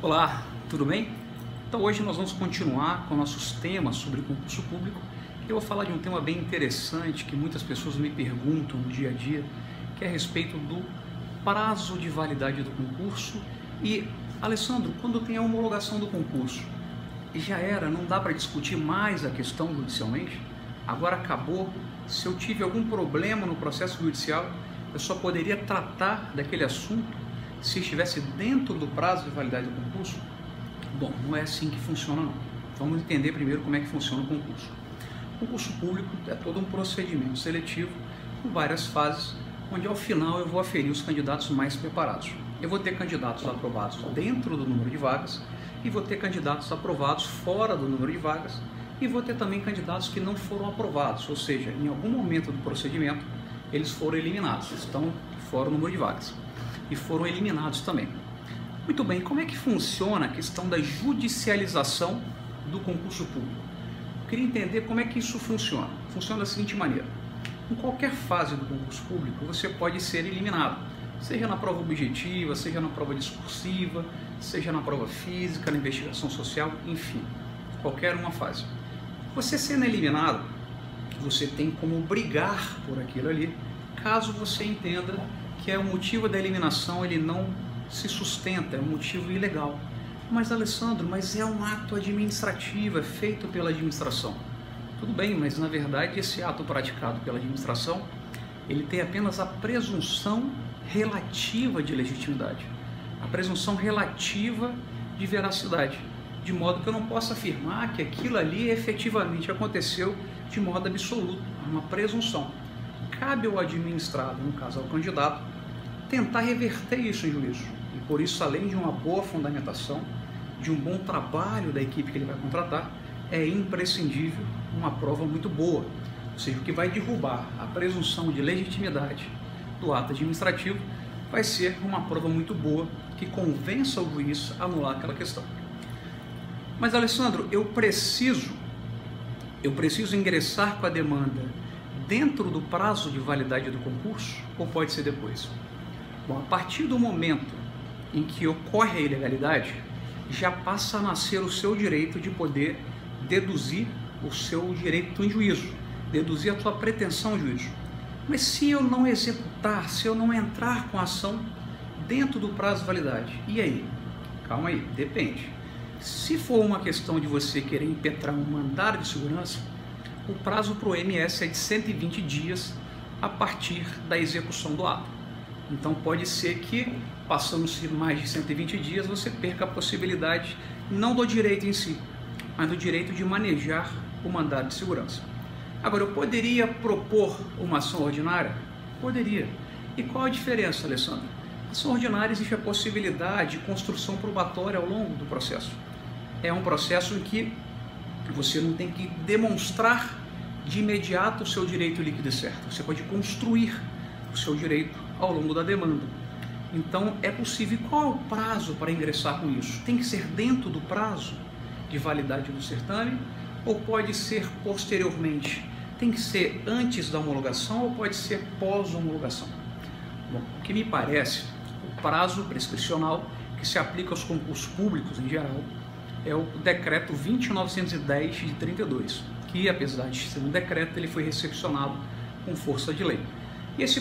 Olá, tudo bem? Então hoje nós vamos continuar com nossos temas sobre concurso público. Eu vou falar de um tema bem interessante que muitas pessoas me perguntam no dia a dia, que é a respeito do prazo de validade do concurso. E, Alessandro, quando tem a homologação do concurso, já era, não dá para discutir mais a questão judicialmente? Agora acabou? Se eu tive algum problema no processo judicial, eu só poderia tratar daquele assunto se estivesse dentro do prazo de validade do concurso? Bom, não é assim que funciona não. Vamos entender primeiro como é que funciona o concurso. O concurso público é todo um procedimento seletivo com várias fases, onde ao final eu vou aferir os candidatos mais preparados. Eu vou ter candidatos aprovados dentro do número de vagas e vou ter candidatos aprovados fora do número de vagas e vou ter também candidatos que não foram aprovados, ou seja, em algum momento do procedimento eles foram eliminados, estão fora do número de vagas e foram eliminados também. Muito bem, como é que funciona a questão da judicialização do concurso público? Eu queria entender como é que isso funciona. Funciona da seguinte maneira: em qualquer fase do concurso público você pode ser eliminado, seja na prova objetiva, seja na prova discursiva, seja na prova física, na investigação social, enfim, qualquer uma fase. Você sendo eliminado, você tem como brigar por aquilo ali, caso você entenda que é o motivo da eliminação, ele não se sustenta, é um motivo ilegal. Mas, Alessandro, mas é um ato administrativo, é feito pela administração. Tudo bem, mas na verdade esse ato praticado pela administração, ele tem apenas a presunção relativa de legitimidade, a presunção relativa de veracidade, de modo que eu não posso afirmar que aquilo ali efetivamente aconteceu de modo absoluto, é uma presunção. Cabe ao administrado, no caso ao candidato, tentar reverter isso em juízo. E por isso, além de uma boa fundamentação, de um bom trabalho da equipe que ele vai contratar, é imprescindível uma prova muito boa, ou seja, o que vai derrubar a presunção de legitimidade do ato administrativo vai ser uma prova muito boa que convença o juiz a anular aquela questão. Mas, Alessandro, eu preciso ingressar com a demanda dentro do prazo de validade do concurso ou pode ser depois? Bom, a partir do momento em que ocorre a ilegalidade, já passa a nascer o seu direito de poder deduzir o seu direito em juízo, deduzir a sua pretensão em juízo. Mas se eu não executar, se eu não entrar com a ação dentro do prazo de validade, e aí? Calma aí, depende. Se for uma questão de você querer impetrar um mandado de segurança, o prazo para o MS é de 120 dias a partir da execução do ato. Então pode ser que, passando-se mais de 120 dias, você perca a possibilidade, não do direito em si, mas do direito de manejar o mandado de segurança. Agora, eu poderia propor uma ação ordinária? Poderia. E qual a diferença, Alessandro? Na ação ordinária existe a possibilidade de construção probatória ao longo do processo. É um processo em que você não tem que demonstrar de imediato o seu direito líquido e certo. Você pode construir o seu direito ao longo da demanda. Então, é possível. Qual é o prazo para ingressar com isso? Tem que ser dentro do prazo de validade do certame ou pode ser posteriormente? Tem que ser antes da homologação ou pode ser pós-homologação? Bom, o que me parece, o prazo prescricional que se aplica aos concursos públicos em geral é o decreto 20.910 de 32, que apesar de ser um decreto, ele foi recepcionado com força de lei. E esse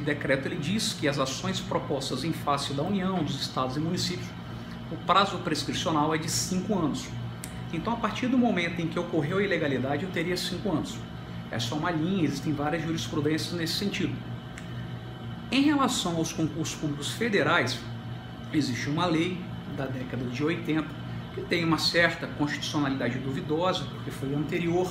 decreto, ele diz que as ações propostas em face da União, dos estados e municípios, o prazo prescricional é de 5 anos. Então, a partir do momento em que ocorreu a ilegalidade, eu teria 5 anos. É só uma linha, existem várias jurisprudências nesse sentido. Em relação aos concursos públicos federais, existe uma lei da década de 80 que tem uma certa constitucionalidade duvidosa, porque foi anterior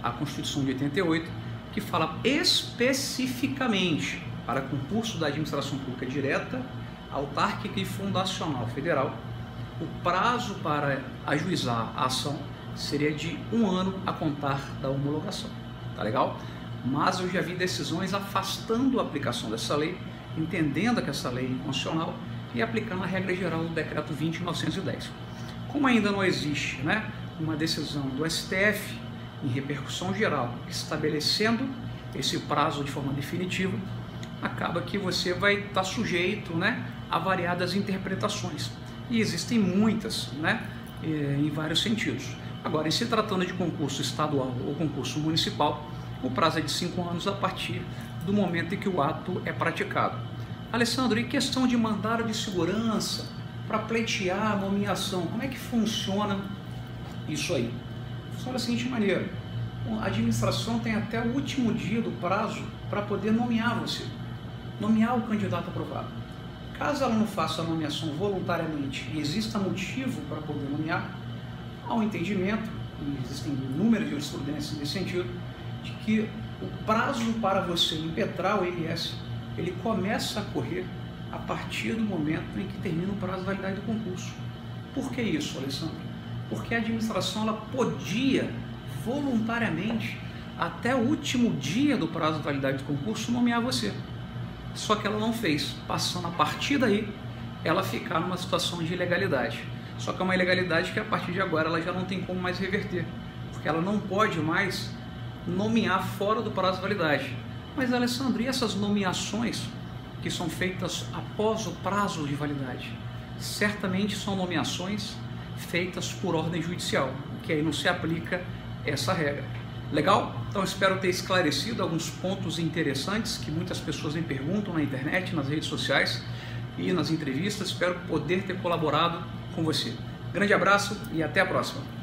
à Constituição de 88, que fala especificamente para concurso da administração pública direta, autárquica e fundacional federal, o prazo para ajuizar a ação seria de 1 ano a contar da homologação. Tá legal? Mas eu já vi decisões afastando a aplicação dessa lei, entendendo que essa lei é inconstitucional e aplicando a regra geral do decreto 20.910. Como ainda não existe, uma decisão do STF em repercussão geral estabelecendo esse prazo de forma definitiva, acaba que você vai estar sujeito, né, a variadas interpretações. E existem muitas, né, em vários sentidos. Agora, em se tratando de concurso estadual ou concurso municipal, o prazo é de 5 anos a partir do momento em que o ato é praticado. Alessandro, e questão de mandado de segurança para pleitear a nomeação, como é que funciona isso aí? Funciona da seguinte maneira: a administração tem até o último dia do prazo para poder nomear você, nomear o candidato aprovado. Caso ela não faça a nomeação voluntariamente e exista motivo para poder nomear, há um entendimento, e existem inúmeras jurisprudências nesse sentido, de que o prazo para você impetrar o INSS, ele começa a correr a partir do momento em que termina o prazo de validade do concurso. Por que isso, Alessandro? Porque a administração ela podia voluntariamente, até o último dia do prazo de validade do concurso, nomear você. Só que ela não fez, passando a partir daí, ela ficar numa situação de ilegalidade. Só que é uma ilegalidade que a partir de agora ela já não tem como mais reverter, porque ela não pode mais nomear fora do prazo de validade. Mas, Alessandro, e essas nomeações que são feitas após o prazo de validade? Certamente são nomeações feitas por ordem judicial, que aí não se aplica essa regra. Legal? Então espero ter esclarecido alguns pontos interessantes que muitas pessoas me perguntam na internet, nas redes sociais e nas entrevistas. Espero poder ter colaborado com você. Grande abraço e até a próxima.